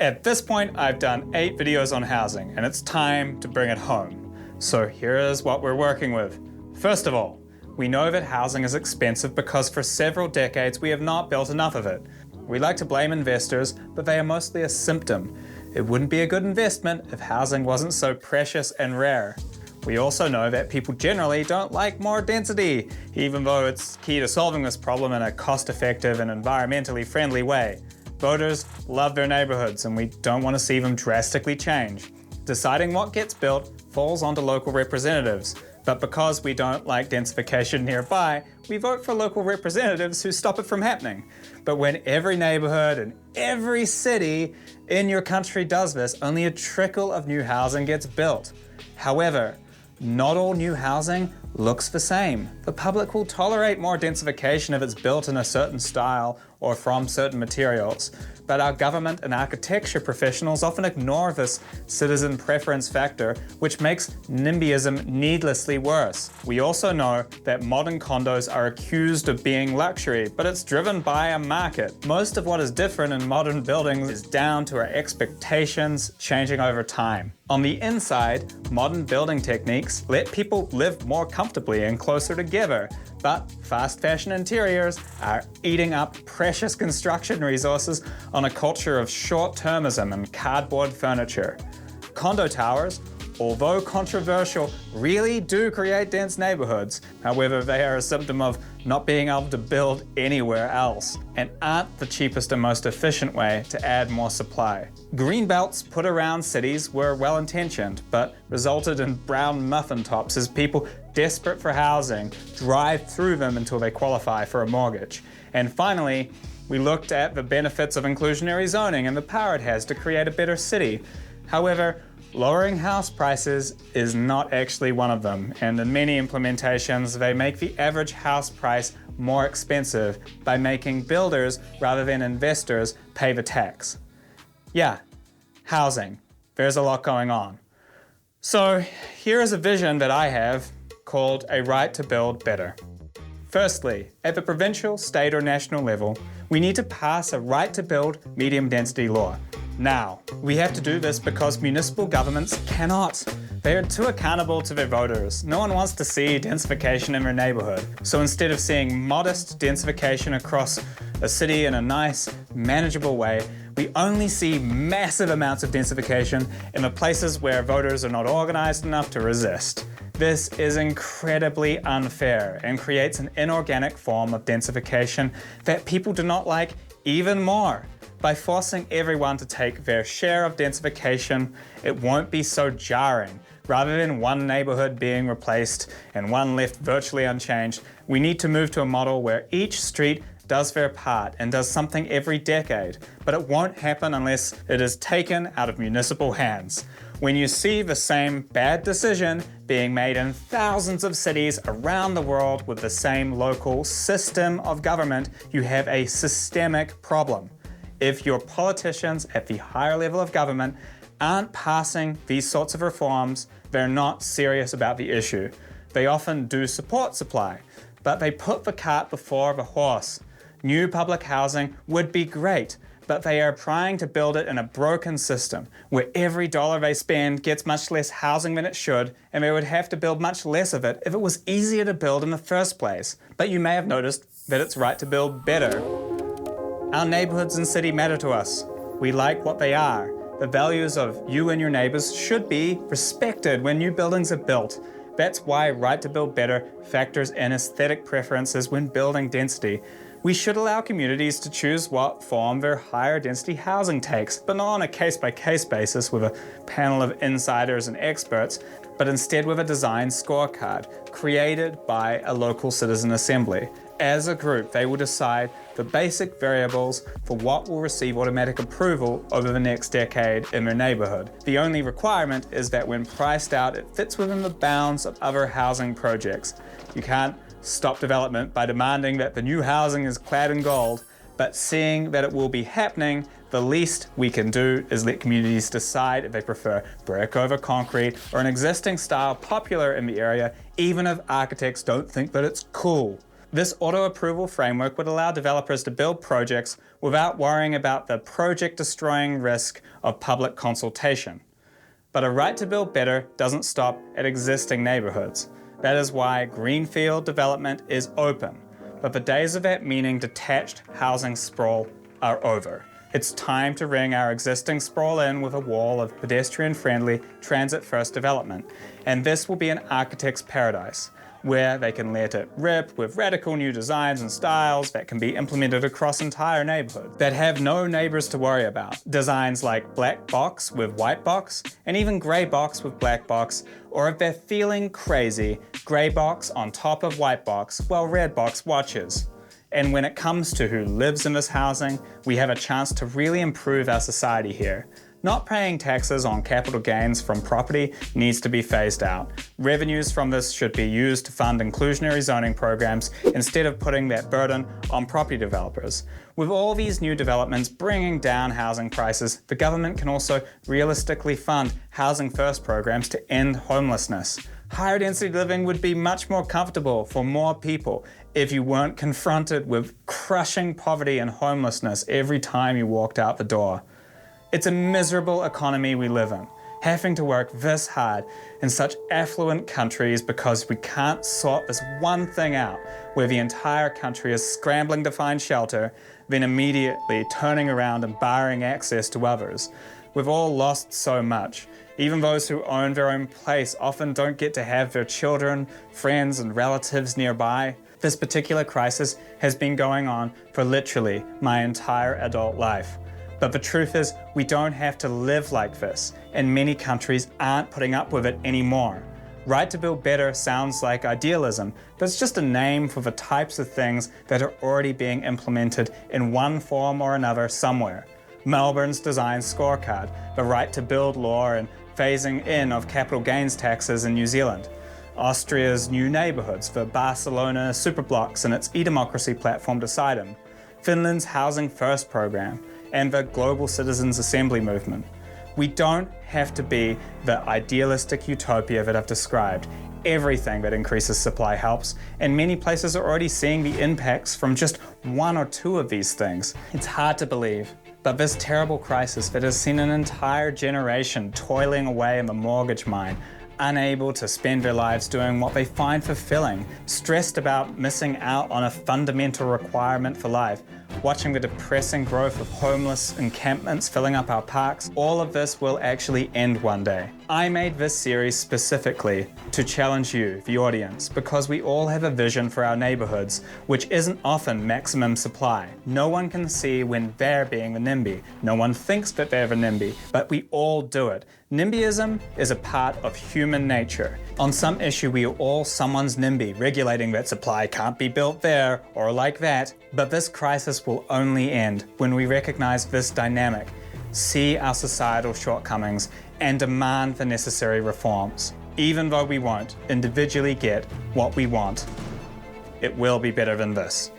At this point, I've done 8 videos on housing, and it's time to bring it home. So here is what we're working with. First of all, we know that housing is expensive because for several decades we have not built enough of it. We like to blame investors, but they are mostly a symptom. It wouldn't be a good investment if housing wasn't so precious and rare. We also know that people generally don't like more density, even though it's key to solving this problem in a cost-effective and environmentally friendly way. Voters love their neighborhoods, and we don't want to see them drastically change. Deciding what gets built falls onto local representatives, but because we don't like densification nearby, we vote for local representatives who stop it from happening. But when every neighborhood and every city in your country does this, only a trickle of new housing gets built. However, not all new housing looks the same. The public will tolerate more densification if it's built in a certain style or from certain materials. But our government and architecture professionals often ignore this citizen preference factor, which makes NIMBYism needlessly worse. We also know that modern condos are accused of being luxury, but it's driven by a market. Most of what is different in modern buildings is down to our expectations changing over time. On the inside, modern building techniques let people live more comfortably and closer together, but fast fashion interiors are eating up precious construction resources on a culture of short-termism and cardboard furniture. Condo towers, although controversial, really do create dense neighborhoods. However, they are a symptom of not being able to build anywhere else and aren't the cheapest and most efficient way to add more supply. Green belts put around cities were well-intentioned, but resulted in brown muffin tops as people desperate for housing drive through them until they qualify for a mortgage. And finally, we looked at the benefits of inclusionary zoning and the power it has to create a better city. However, lowering house prices is not actually one of them, and in many implementations, they make the average house price more expensive by making builders, rather than investors, pay the tax. Yeah, housing. There's a lot going on. So here is a vision that I have called a right to build better. Firstly, at the provincial, state or national level, we need to pass a right to build medium density law. Now, we have to do this because municipal governments cannot. They are too accountable to their voters. No one wants to see densification in their neighborhood. So instead of seeing modest densification across a city in a nice, manageable way, we only see massive amounts of densification in the places where voters are not organized enough to resist. This is incredibly unfair and creates an inorganic form of densification that people do not like even more. By forcing everyone to take their share of densification, it won't be so jarring. Rather than one neighborhood being replaced and one left virtually unchanged, we need to move to a model where each street does their part and does something every decade, but it won't happen unless it is taken out of municipal hands. When you see the same bad decision being made in thousands of cities around the world with the same local system of government, you have a systemic problem. If your politicians at the higher level of government aren't passing these sorts of reforms, they're not serious about the issue. They often do support supply, but they put the cart before the horse. New public housing would be great, but they are trying to build it in a broken system where every dollar they spend gets much less housing than it should, and they would have to build much less of it if it was easier to build in the first place. But you may have noticed that it's right to build better. Our neighborhoods and city matter to us. We like what they are. The values of you and your neighbors should be respected when new buildings are built. That's why right to build better factors in aesthetic preferences when building density. We should allow communities to choose what form their higher density housing takes, but not on a case-by-case basis with a panel of insiders and experts, but instead with a design scorecard created by a local citizen assembly. As a group, they will decide the basic variables for what will receive automatic approval over the next decade in their neighborhood. The only requirement is that when priced out, it fits within the bounds of other housing projects. You can't stop development by demanding that the new housing is clad in gold, but seeing that it will be happening, the least we can do is let communities decide if they prefer brick over concrete or an existing style popular in the area, even if architects don't think that it's cool. This auto-approval framework would allow developers to build projects without worrying about the project-destroying risk of public consultation. But a right to build better doesn't stop at existing neighborhoods. That is why greenfield development is open. But the days of that meaning detached housing sprawl are over. It's time to ring our existing sprawl in with a wall of pedestrian-friendly, transit-first development. And this will be an architect's paradise, where they can let it rip with radical new designs and styles that can be implemented across entire neighborhoods that have no neighbors to worry about. Designs like black box with white box, and even gray box with black box, or if they're feeling crazy, gray box on top of white box while red box watches. And when it comes to who lives in this housing, we have a chance to really improve our society here. Not paying taxes on capital gains from property needs to be phased out. Revenues from this should be used to fund inclusionary zoning programs instead of putting that burden on property developers. With all these new developments bringing down housing prices, the government can also realistically fund housing first programs to end homelessness. Higher density living would be much more comfortable for more people if you weren't confronted with crushing poverty and homelessness every time you walked out the door. It's a miserable economy we live in, having to work this hard in such affluent countries because we can't sort this one thing out, where the entire country is scrambling to find shelter, then immediately turning around and barring access to others. We've all lost so much. Even those who own their own place often don't get to have their children, friends, and relatives nearby. This particular crisis has been going on for literally my entire adult life. But the truth is, we don't have to live like this, and many countries aren't putting up with it anymore. Right to build better sounds like idealism, but it's just a name for the types of things that are already being implemented in one form or another somewhere. Melbourne's design scorecard, the right to build law, and phasing in of capital gains taxes in New Zealand. Austria's new neighbourhoods, the Barcelona superblocks and its e-democracy platform Decidem. Finland's Housing First program, and the Global Citizens Assembly movement. We don't have to be the idealistic utopia that I've described. Everything that increases supply helps, and many places are already seeing the impacts from just one or two of these things. It's hard to believe, but this terrible crisis that has seen an entire generation toiling away in the mortgage mine, unable to spend their lives doing what they find fulfilling, stressed about missing out on a fundamental requirement for life, watching the depressing growth of homeless encampments filling up our parks, all of this will actually end one day. I made this series specifically to challenge you, the audience, because we all have a vision for our neighborhoods, which isn't often maximum supply. No one can see when they're being the NIMBY. No one thinks that they're the NIMBY, but we all do it. NIMBYism is a part of human nature. On some issue, we are all someone's NIMBY, regulating that supply can't be built there or like that. But this crisis will only end when we recognize this dynamic, see our societal shortcomings, and demand the necessary reforms. Even though we won't individually get what we want, it will be better than this.